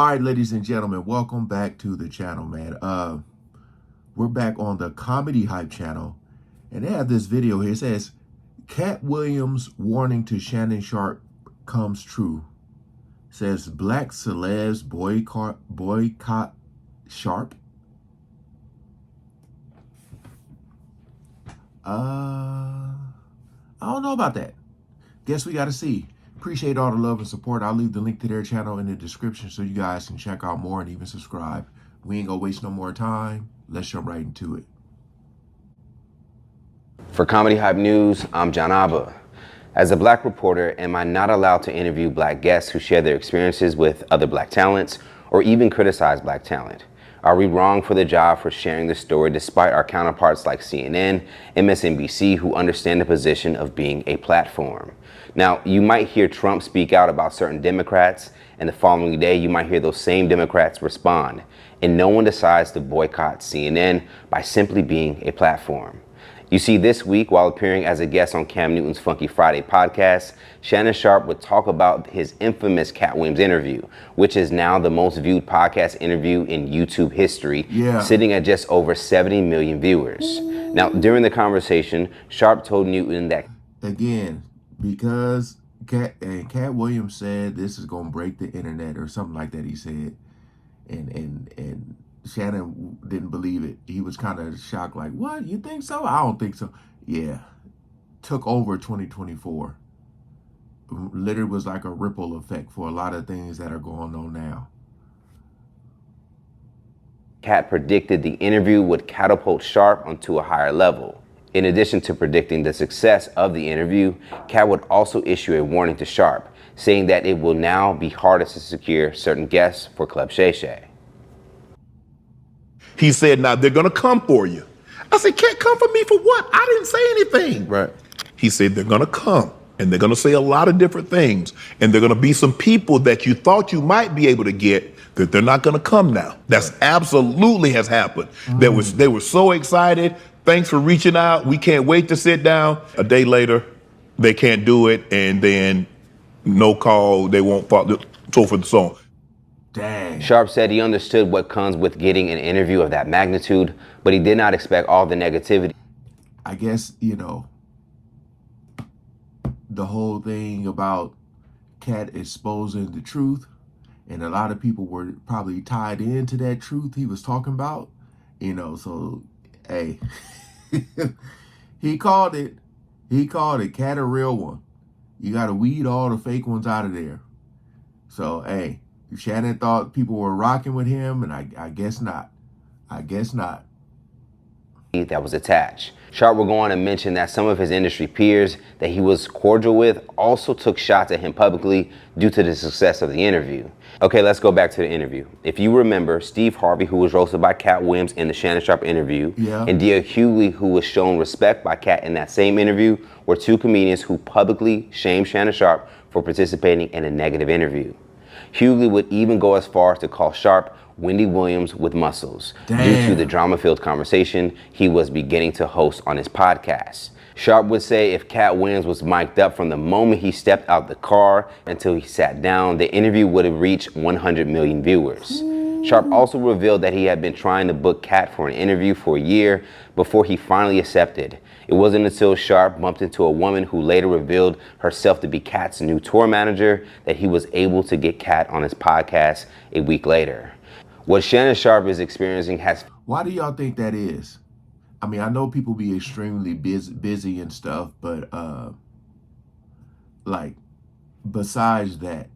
All right, ladies and gentlemen, welcome back to the channel, man. We're back on the Comedy Hype channel, and they have this video here. It says, Katt Williams' warning to Shannon Sharpe comes true. It says, Black Celebs boycott Sharpe. I don't know about that. Guess we got to see. Appreciate all the love and support. I'll leave the link to their channel in the description so you guys can check out more and even subscribe. We ain't gonna waste no more time. Let's jump right into it. For Comedy Hype News, I'm John Abba. As a Black reporter, am I not allowed to interview Black guests who share their experiences with other Black talents or even criticize Black talent? Are we wrong for the job for sharing the story despite our counterparts like CNN, MSNBC, who understand the position of being a platform? Now, you might hear Trump speak out about certain Democrats, and the following day you might hear those same Democrats respond, and no one decides to boycott CNN by simply being a platform. You see, this week, while appearing as a guest on Cam Newton's Funky Friday podcast, Shannon Sharpe would talk about his infamous Katt Williams interview, which is now the most viewed podcast interview in YouTube history, sitting at just over 70 million viewers. Now, during the conversation, Sharpe told Newton that, again, because Katt Williams said this is going to break the internet or something like that, he said, and Shannon didn't believe it. He was kind of shocked, like, what? You think so? I don't think so. Yeah. Took over 2024. Literally was like a ripple effect for a lot of things that are going on now. Katt predicted the interview would catapult Sharpe onto a higher level. In addition to predicting the success of the interview, Katt would also issue a warning to Sharpe, saying that it will now be harder to secure certain guests for Club Shay Shay. He said, now they're going to come for you. I said, can't come for me for what? I didn't say anything. Right. He said, they're going to come and they're going to say a lot of different things. And they're going to be some people that you thought you might be able to get that they're not going to come now. That's absolutely has happened. They were so excited. Thanks for reaching out. We can't wait to sit down. A day later, they can't do it. And then no call. They won't follow. So for the song. Dang. Sharpe said he understood what comes with getting an interview of that magnitude, but he did not expect all the negativity. I guess, you know, the whole thing about Katt exposing the truth, and a lot of people were probably tied into that truth he was talking about, you know, so, hey, he called it. He called it. Katt a real one. You got to weed all the fake ones out of there. So, hey. Shannon thought people were rocking with him, and I guess not. I guess not. That was attached. Sharpe will go on to mention that some of his industry peers that he was cordial with also took shots at him publicly due to the success of the interview. Okay, let's go back to the interview. If you remember, Steve Harvey, who was roasted by Katt Williams in the Shannon Sharpe interview, and D.L. Hughley, who was shown respect by Katt in that same interview, were two comedians who publicly shamed Shannon Sharpe for participating in a negative interview. Hughley would even go as far as to call Sharpe Wendy Williams with muscles due to the drama-filled conversation he was beginning to host on his podcast. Sharpe would say if Katt Williams was mic'd up from the moment he stepped out the car until he sat down, the interview would have reached 100 million viewers. Sharpe also revealed that he had been trying to book Katt for an interview for a year before he finally accepted. It wasn't until Sharpe bumped into a woman who later revealed herself to be Katt's new tour manager that he was able to get Katt on his podcast a week later. What Shannon Sharpe is experiencing has... Why do y'all think that is? I mean, I know people be extremely busy and stuff, but like, besides that,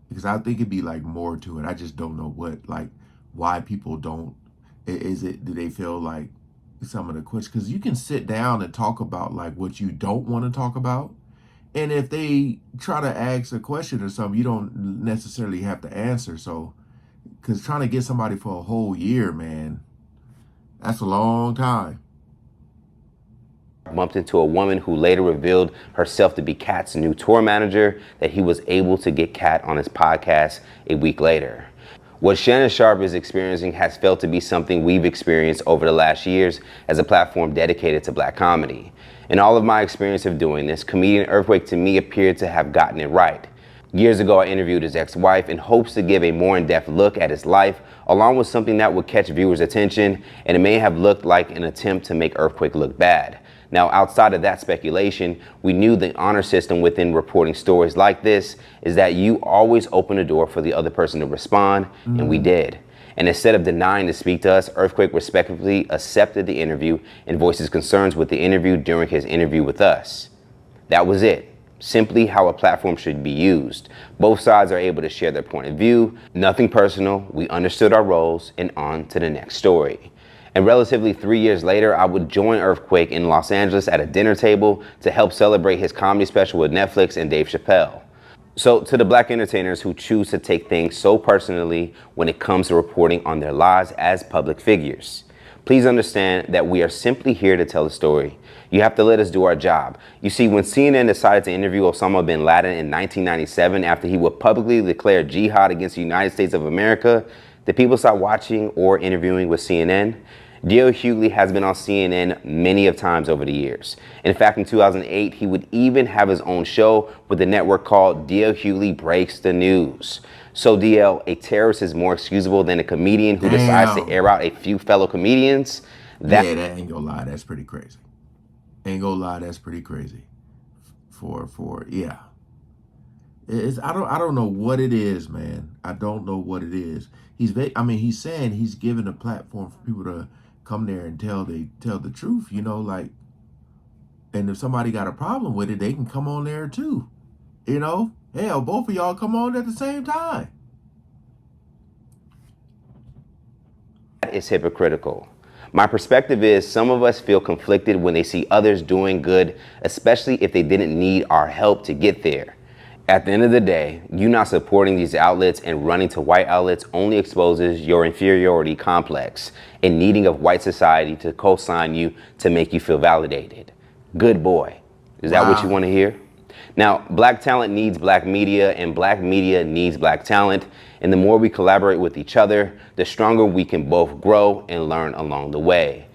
because I think it'd be like more to it. I just don't know what, like, why people don't, do they feel like some of the questions, because you can sit down and talk about like what you don't want to talk about, and if they try to ask a question or something, you don't necessarily have to answer. So, because trying to get somebody for a whole year, man, that's a long time. Bumped into a woman who later revealed herself to be Katt's new tour manager that he was able to get Katt on his podcast a week later. What Shannon Sharpe is experiencing has felt to be something we've experienced over the last years as a platform dedicated to Black comedy. In all of my experience of doing this, Comedian Earthquake to me appeared to have gotten it right. Years ago, I interviewed his ex-wife in hopes to give a more in-depth look at his life, along with something that would catch viewers' attention, and it may have looked like an attempt to make Earthquake look bad. Now, outside of that speculation, we knew the honor system within reporting stories like this is that you always open the door for the other person to respond, and we did. And instead of denying to speak to us, Earthquake respectfully accepted the interview and voiced his concerns with the interview during his interview with us. That was it. Simply how a platform should be used. Both sides are able to share their point of view, nothing personal, we understood our roles, and on to the next story. And relatively 3 years later, I would join Earthquake in Los Angeles at a dinner table to help celebrate his comedy special with Netflix and Dave Chappelle. So to the black entertainers who choose to take things so personally when it comes to reporting on their lives as public figures, please understand that we are simply here to tell a story. You have to let us do our job. You see, when CNN decided to interview Osama bin Laden in 1997 after he would publicly declare jihad against the United States of America, did people stop watching or interviewing with CNN? D.L. Hughley has been on CNN many of times over the years. In fact, in 2008, he would even have his own show with the network called D.L. Hughley Breaks the News. So DL, a terrorist is more excusable than a comedian who decides to air out a few fellow comedians? That ain't gonna lie, that's pretty crazy. Ain't gonna lie, that's pretty crazy. Yeah. I don't know what it is, man. I don't know what it is. He's saying he's giving a platform for people to come there and tell the truth, like, and if somebody got a problem with it, they can come on there too. Hell, both of y'all come on at the same time. That is hypocritical. My perspective is some of us feel conflicted when they see others doing good, especially if they didn't need our help to get there. At the end of the day, you not supporting these outlets and running to white outlets only exposes your inferiority complex and needing of white society to co-sign you to make you feel validated. Good boy. Is that what you want to hear? Now, black talent needs black media and black media needs black talent. And the more we collaborate with each other, the stronger we can both grow and learn along the way.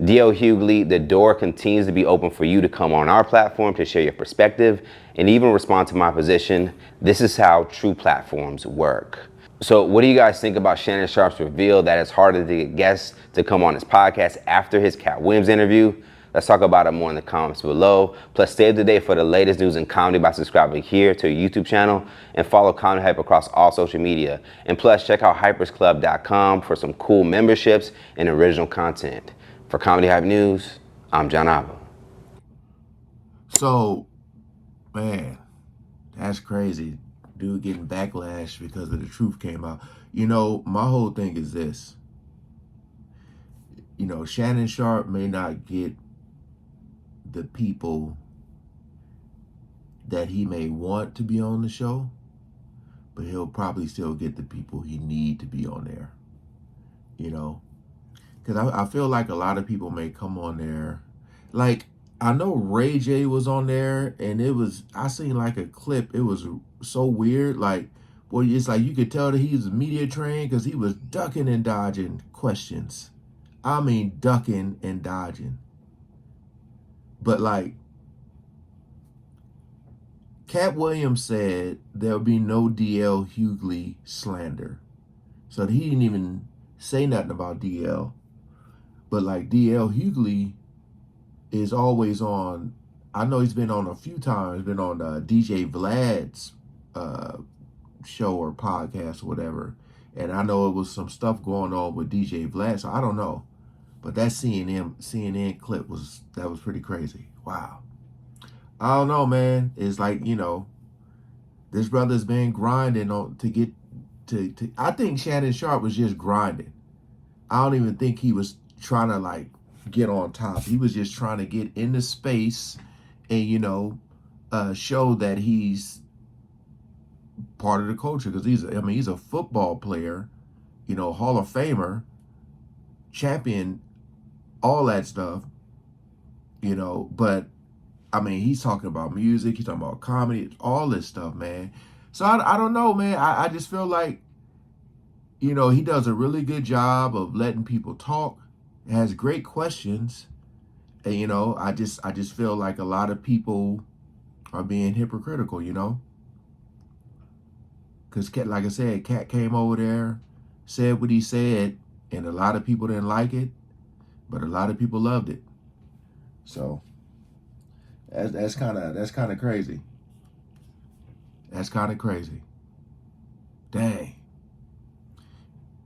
D.L. Hughley, the door continues to be open for you to come on our platform to share your perspective and even respond to my position. This is how true platforms work. So what do you guys think about Shannon Sharpe's reveal that it's harder to get guests to come on his podcast after his Katt Williams interview? Let's talk about it more in the comments below. Plus, stay up to date for the latest news in comedy by subscribing here to our YouTube channel and follow Comedy Hype across all social media. And plus, check out hypersclub.com for some cool memberships and original content. For Comedy Hype News, I'm John Ava. So, man, that's crazy. Dude getting backlash because of the truth came out. My whole thing is this. Shannon Sharpe may not get the people that he may want to be on the show, but he'll probably still get the people he need to be on there. Because I feel like a lot of people may come on there. Like, I know Ray J was on there, and I seen like a clip. It was so weird. Like, boy, it's like you could tell that he was media trained because he was ducking and dodging questions. I mean, ducking and dodging. But like, Katt Williams said there'll be no D.L. Hughley slander. So he didn't even say nothing about D.L. But like, D.L. Hughley is always on. I know he's been on a few times, been on DJ Vlad's show or podcast or whatever. And I know it was some stuff going on with DJ Vlad, so I don't know. But that CNN clip was pretty crazy. Wow. I don't know, man. It's like, this brother's been grinding to get to I think Shannon Sharpe was just grinding. I don't even think he was trying to like get on top. He was just trying to get into space and, show that he's part of the culture, because he's a football player, Hall of Famer, champion, all that stuff, but he's talking about music, he's talking about comedy, all this stuff, man. So I don't know, man. I just feel like, he does a really good job of letting people talk, has great questions, and I just feel like a lot of people are being hypocritical, Because, like I said, Katt came over there, said what he said, and a lot of people didn't like it, but a lot of people loved it. So that's kind of crazy. That's kind of crazy. Dang.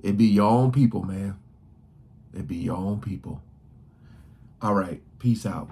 It be your own people, man. It be your own people. All right. Peace out.